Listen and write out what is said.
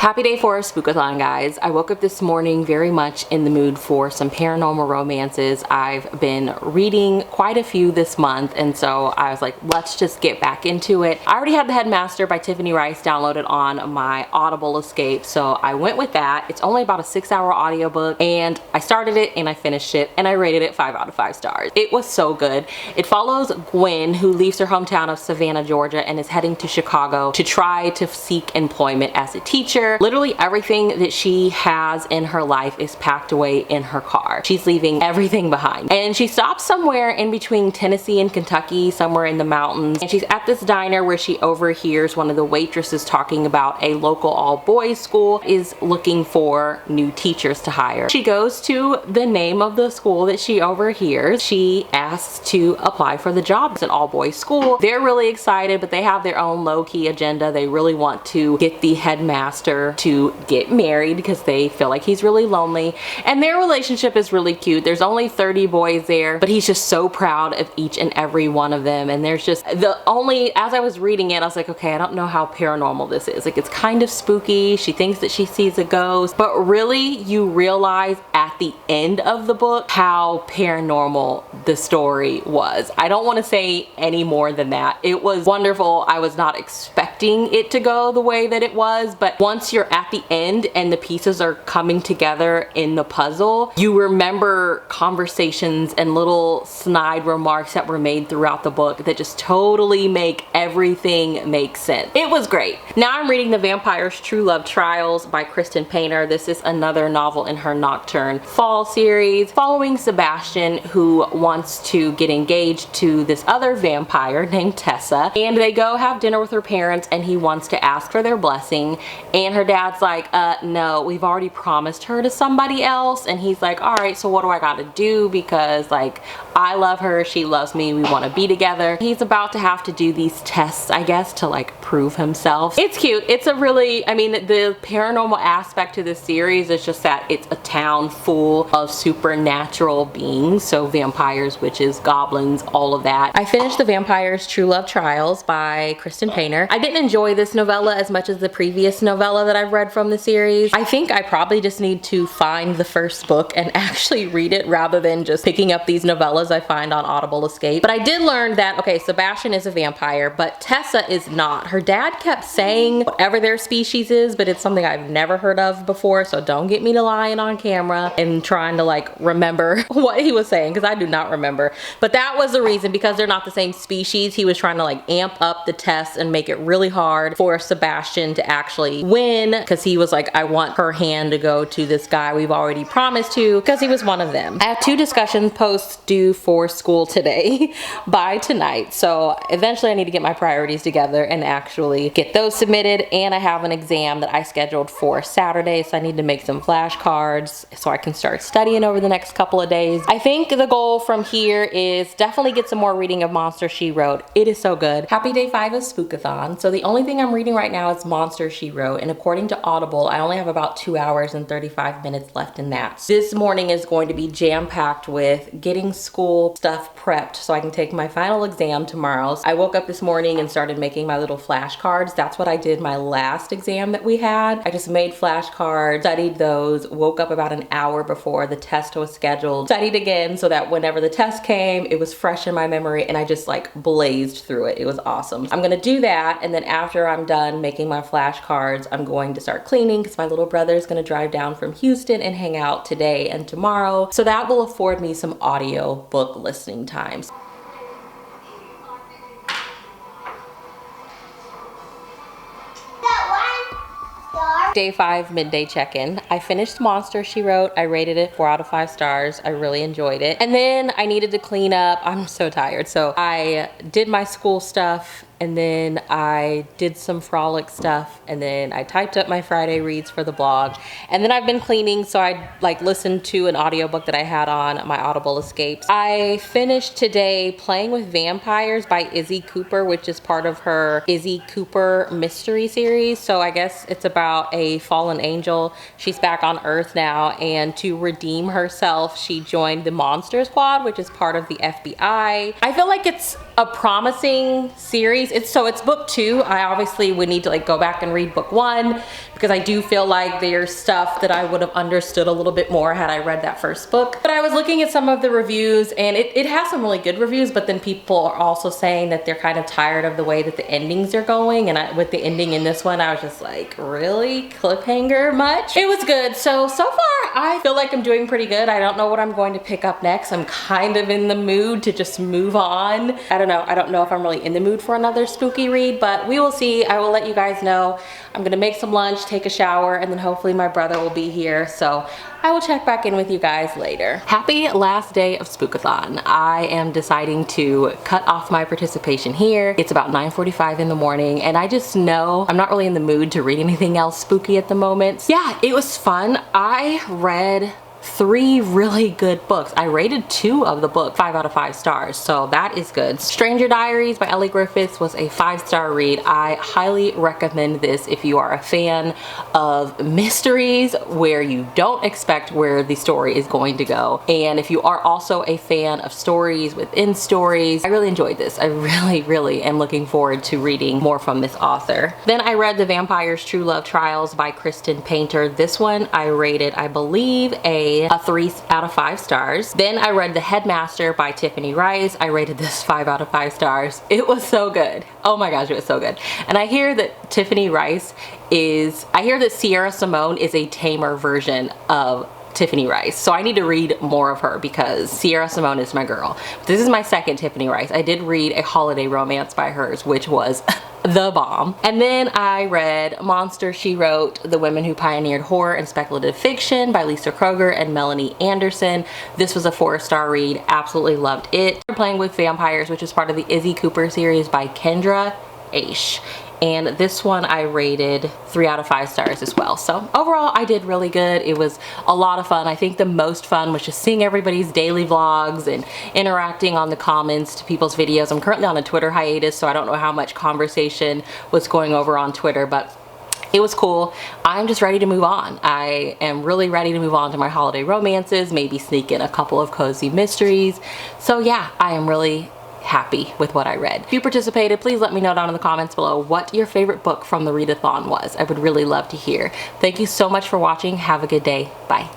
Happy day 4 of Spookathon, guys. I woke up this morning very much in the mood for some paranormal romances. I've been reading quite a few this month, and so I was like, let's just get back into it. I already had The Headmaster by Tiffany Rice downloaded on my Audible escape, so I went with that. It's only about a 6-hour audiobook, and I started it and I finished it, and I rated it 5 out of 5 stars. It was so good. It follows Gwen, who leaves her hometown of Savannah, Georgia, and is heading to Chicago to try to seek employment as a teacher. Literally everything that she has in her life is packed away in her car. She's leaving everything behind. And she stops somewhere in between Tennessee and Kentucky, somewhere in the mountains. And she's at this diner where she overhears one of the waitresses talking about a local all-boys school is looking for new teachers to hire. She goes to the name of the school that she overhears. She asks to apply for the job. It's an all-boys school. They're really excited, but they have their own low-key agenda. They really want to get the headmaster to get married because they feel like he's really lonely, and their relationship is really cute. There's only 30 boys there, but he's just so proud of each and every one of them. And there's just as I was reading it, I was like, okay, I don't know how paranormal this is. Like, it's kind of spooky. She thinks that she sees a ghost, but really you realize at the end of the book how paranormal the story was. I don't want to say any more than that. It was wonderful. I was not expecting it to go the way that it was, but once you're at the end and the pieces are coming together in the puzzle, you remember conversations and little snide remarks that were made throughout the book that just totally make everything make sense. It was great. Now I'm reading The Vampire's True Love Trials by Kristen Painter. This is another novel in her Nocturne Fall series, following Sebastian, who wants to get engaged to this other vampire named Tessa, and they go have dinner with her parents, and he wants to ask for their blessing, and her dad's like, no, we've already promised her to somebody else. And he's like, all right, so what do I gotta do? Because like, I love her, she loves me, we want to be together. He's about to have to do these tests, I guess, to like prove himself. It's cute. It's a really, I mean, the paranormal aspect to this series is just that it's a town full of supernatural beings. So vampires, witches, goblins, all of that. I finished The Vampire's True Love Trials by Kristen Painter. I didn't enjoy this novella as much as the previous novella that I've read from the series. I think I probably just need to find the first book and actually read it rather than just picking up these novellas I find on Audible Escape. But I did learn that, okay, Sebastian is a vampire, but Tessa is not. Her dad kept saying whatever their species is, but it's something I've never heard of before, so don't get me to lying on camera and trying to like remember what he was saying, because I do not remember. But that was the reason, because they're not the same species. He was trying to like amp up the test and make it really hard for Sebastian to actually win, because he was like, I want her hand to go to this guy we've already promised to, because he was one of them. I have 2 discussion posts due for school today by tonight, so eventually I need to get my priorities together and actually get those submitted. And I have an exam that I scheduled for Saturday, so I need to make some flashcards so I can start studying over the next couple of days. I think the goal from here is definitely get some more reading of Monster She Wrote. It is so good. Happy day 5 of Spookathon. So the only thing I'm reading right now is Monster She Wrote, and according to Audible, I only have about 2 hours and 35 minutes left in that. This morning is going to be jam-packed with getting school stuff prepped so I can take my final exam tomorrow. I woke up this morning and started making my little flashcards. That's what I did my last exam that we had. I just made flashcards, studied those, woke up about an hour before the test was scheduled, studied again so that whenever the test came, it was fresh in my memory, and I just like blazed through it. It was awesome. I'm gonna do that, and then after I'm done making my flashcards, I'm going to start cleaning because my little brother is going to drive down from Houston and hang out today and tomorrow. So that will afford me some audio book listening times. Day 5 midday check-in. I finished Monster She Wrote. I rated it 4 out of 5 stars. I really enjoyed it. And then I needed to clean up. I'm so tired. So I did my school stuff, and then I did some frolic stuff, and then I typed up my Friday reads for the blog, and then I've been cleaning, so I like listened to an audiobook that I had on my Audible Escapes. I finished today Playing with Vampires by Izzy Cooper, which is part of her Izzy Cooper mystery series. So I guess it's about a fallen angel. She's back on Earth now, and to redeem herself, she joined the Monster Squad, which is part of the FBI. I feel like it's a promising series. It's book 2. I obviously would need to like go back and read book 1 because I do feel like there's stuff that I would have understood a little bit more had I read that first book. But I was looking at some of the reviews and it has some really good reviews, but then people are also saying that they're kind of tired of the way that the endings are going, and with the ending in this one I was just like, really? Cliffhanger much? It was good. So far I feel like I'm doing pretty good. I don't know what I'm going to pick up next. I'm kind of in the mood to just move on. I don't know if I'm really in the mood for another spooky read, but we will see. I will let you guys know. I'm gonna make some lunch, take a shower, and then hopefully my brother will be here. So I will check back in with you guys later. Happy last day of Spookathon. I am deciding to cut off my participation here. It's about 9:45 in the morning, and I just know I'm not really in the mood to read anything else spooky at the moment. Yeah, it was fun. I read 3 really good books. I rated 2 of the book 5 out of 5 stars, so that is good. Stranger Diaries by Ellie Griffiths was a 5-star read. I highly recommend this if you are a fan of mysteries where you don't expect where the story is going to go, and if you are also a fan of stories within stories. I really enjoyed this. I really am looking forward to reading more from this author. Then I read The Vampire's True Love Trials by Kristen Painter. This one I rated, I believe, a 3 out of 5 stars. Then I read The Headmaster by Tiffany Rice. I rated this 5 out of 5 stars. It was so good. Oh my gosh, it was so good. And I hear that Tiffany Rice I hear that Sierra Simone is a tamer version of Tiffany Rice. So I need to read more of her because Sierra Simone is my girl. This is my second Tiffany Rice. I did read a holiday romance by hers, which was the bomb. And then I read Monster, She Wrote, The Women Who Pioneered Horror and Speculative Fiction by Lisa Kroger and Melanie Anderson. This was a 4-star read. Absolutely loved it. Playing with Vampires, which is part of the Izzy Cooper series by Kendra Aish. And this one I rated 3 out of 5 stars as well. So overall, I did really good. It was a lot of fun. I think the most fun was just seeing everybody's daily vlogs and interacting on the comments to people's videos. I'm currently on a Twitter hiatus, so I don't know how much conversation was going over on Twitter, but it was cool. I'm just ready to move on. I am really ready to move on to my holiday romances, maybe sneak in a couple of cozy mysteries. So yeah, I am really happy with what I read. If you participated, please let me know down in the comments below what your favorite book from the readathon was. I would really love to hear. Thank you so much for watching. Have a good day. Bye.